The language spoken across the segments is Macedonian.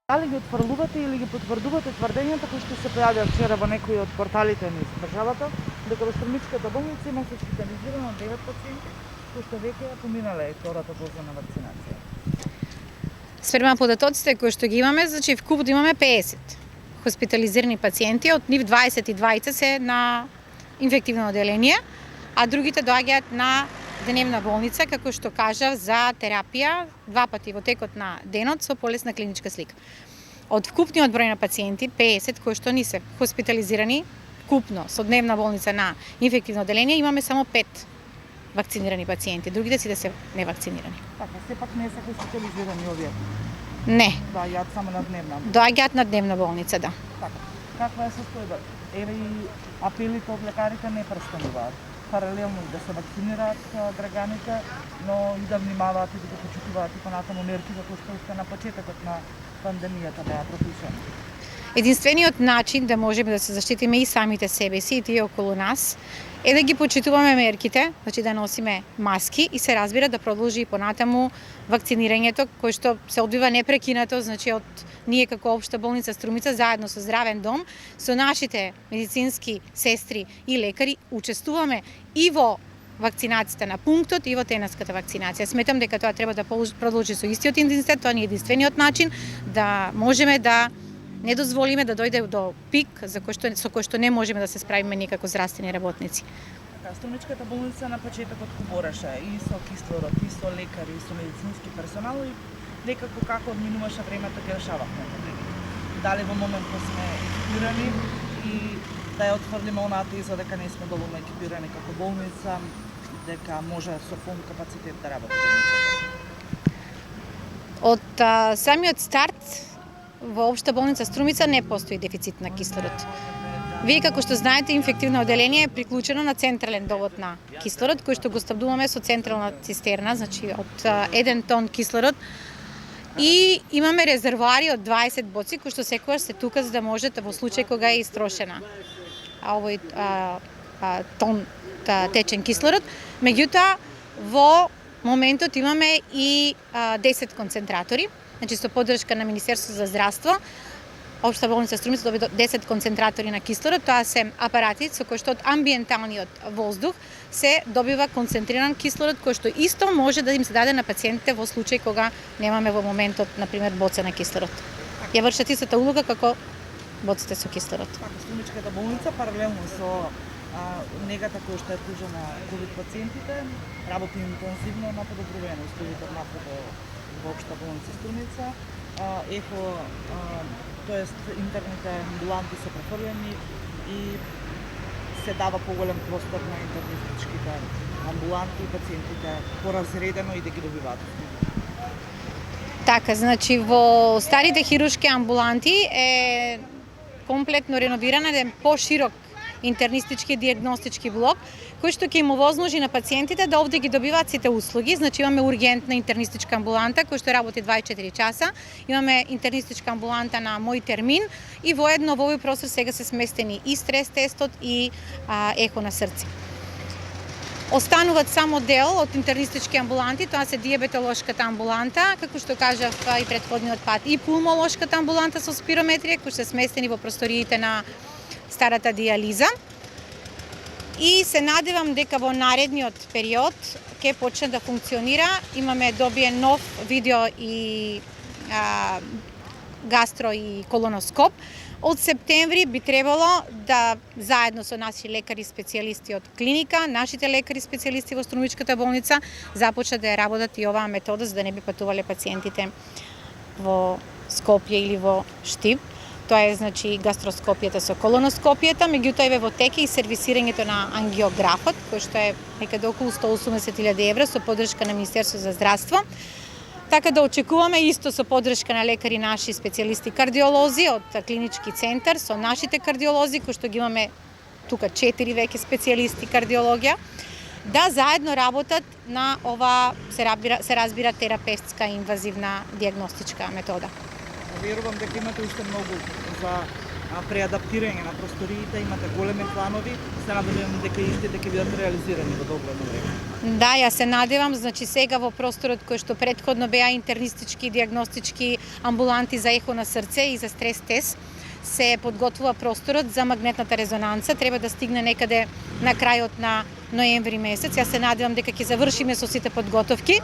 Дали ги отфрлувате или ги потврдувате тврдењата кои што се појавија вчера во некои од порталите низ државата, дека во Струмичката болница има хоспитализирано 9 пациенти кои што веќе поминале втората доза на вакцинација? Спрема податоците кои што ги имаме, значи вкупно имаме 50 хоспитализирани пациенти, од нив 22 се на инфективно оделение, а другите доаѓаат на дневна болница, како што кажав, за терапија 2 пати во текот на денот со полесна клиничка слика. Од вкупниот број на пациенти, 50 кои што не се хоспитализирани, вкупно со дневна болница на инфективно оделение, имаме само 5 вакцинирани пациенти, другите сите се невакцинирани. Така, сепак не се хоспитализирани овие? Не. Доаѓаат само на дневна? Доаѓаат на дневна болница, да. Така. Каква е состојба? Еве и апелите од лекарите не престануваат. Паралелно да се вакцинираат граѓаните, но и да внимаваат и да го почитуваат и понатаму мерки кои што уште на почетокот на пандемијата беа пропишани. Единствениот начин да можеме да се заштитиме и самите себе си и тие околу нас е да ги почитуваме мерките, значи да носиме маски и се разбира да продолжи и понатаму вакцинирањето кој што се одвива непрекинато, значи од ние како општа болница Струмица заедно со Здравен дом, со нашите медицински сестри и лекари учествуваме и во вакцинацијата на пунктот и во тенеската вакцинација. Сметам дека тоа треба да продолжи со истиот интензитет, тоа е единствениот начин да можеме да не дозволиме да дојде до пик со кој што не можеме да се справиме ние како здравствени работници. Струмичката болница на почетокот кубораше и со кислород, и со лекари, и со медицински персонал и некако како одминуваше времето ги решававме проблемите. Дали во моментот сме екипирани и да ја отфрлиме онаа теза дека не сме доволно екипирани како болница, дека може со полн капацитет да работи болницата? Од самиот старт во општа болница Струмица не постои дефицит на кислород. Вие како што знаете, инфективно оделение е приклучено на централен довод на кислород, кој што го снабдуваме со централна цистерна, значи од 1 тон кислород. И имаме резервоари од 20 боци кои што секогаш се тука за да можете во случај кога е истрошена овој тон течен кислород. Меѓутоа, во моментот имаме и 10 концентратори, значи со поддршка на Министерството за здравство. Општа болница Струмица доби 10 концентратори на кислород, тоа се апарати со кои што од амбиенталниот воздух се добива концентриран кислород кој што исто може да им се даде на пациентите во случај кога немаме во моментот, например, боца на кислород. Ја вршат истата улога како боците со кислород. Струмичката болница паралелно со негата која што е пружена на ковид пациентите работи интензивно на подобрување на условите на во општа болница Струмица. Ехо, тоест интерните амбуланти се префрлени и се дава поголем простор на интернистичките амбуланти и пациентите поразредено и да ги добиваат. Така, значи во старите хируршки амбуланти е комплетно реновиран еден поширок интернистички диагностички блок, кој што ќе им овозможи на пациентите да овде ги добиваат сите услуги. Значи имаме ургентна интернистичка амбуланта која што работи 24 часа, имаме интернистичка амбуланта на мој термин и воедно во овој простор сега се сместени и стрес тестот и ехо на срце. Остануваат само дел од интернистички амбуланти, тоа се диабетолошката амбуланта, како што кажав и претходниот пат, и пулмолошката амбуланта со спирометрија, кои се сместени во просториите на старата диализа. И се надевам дека во наредниот период ќе почне да функционира. Имаме добиен нов видео и гастро и колоноскоп. Од септември би требало да заедно со наши лекари специјалисти од клиника, нашите лекари специјалисти во Струмичката болница започнат да ја работат и оваа метода за да не би патувале пациентите во Скопје или во Штип. Тоа е значи гастроскопијата со колоноскопијата, меѓутоа е во теке и сервисирањето на ангиографот, кој што е некаде околу 180.000 евра со поддршка на Министерство за здравство. Така да очекуваме исто со поддршка на лекари наши специјалисти кардиолози од клинички центар, со нашите кардиолози кои што ги имаме тука 4 веќе специјалисти кардиологија, да заедно работат на ова се разбира терапевтска инвазивна диагностичка метода. Верувам дека имате уште многу за преадаптирање на просториите, имате големи планови, се надевам дека истите ќе бидат реализирани во догледно време. Да, ја се надевам, значи сега во просторот кој што претходно беа интернистички и диагностички амбуланти за ехо на срце и за стрес тест, се подготвува просторот за магнетната резонанца, треба да стигне некаде на крајот на ноември месец. Ја се надевам дека ќе завршиме со сите подготовки.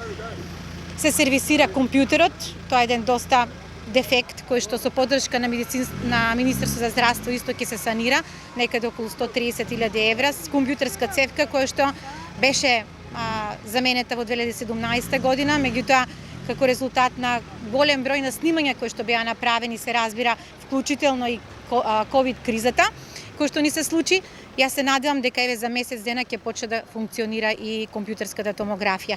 Се сервисира компјутерот, тоа е еден доста дефект кој што со поддршка на Министерство за здравство исто ќе се санира, некаде околу 130.000 евра, компјутерска цевка која што беше заменета во 2017 година, меѓутоа како резултат на голем број на снимања кои што беа направени, се разбира, вклучително и ковид кризата, кој што ни се случи, јас се надевам дека еве за месец дена ќе почне да функционира и компјутерската томографија.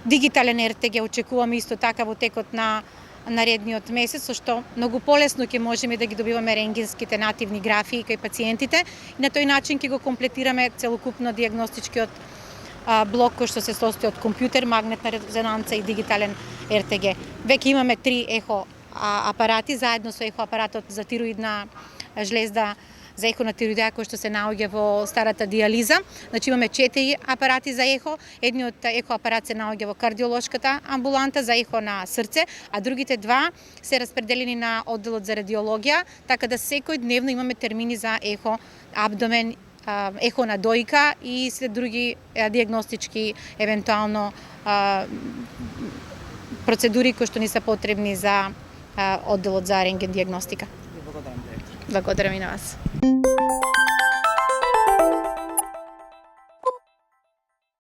Дигитален РТГ очекуваме исто така во текот на наредниот месец, со што многу полесно ќе можеме да ги добиваме рентгенските нативни графии кај пациентите и на тој начин ќе го комплетираме целокупно диагностичкиот блок кој што се состои од компјутер, магнетна резонанца и дигитален РТГ. Веќе имаме 3 ехо апарати заедно со ехо апаратот за тироидна жлезда, за ехо на тироидеа кој што се наоѓа во старата диализа. Значи имаме 4 апарати за ехо. Едниот ехо апарат се наоѓа во кардиолошката амбуланта за ехо на срце, а другите 2 се распределени на одделот за радиологија, така да секој дневно имаме термини за ехо абдомен, ехо на дојка и се други диагностички евентуално процедури кои што ни се потребни за одделот за рентген диагностика. Благодарам. Благодарам и на вас.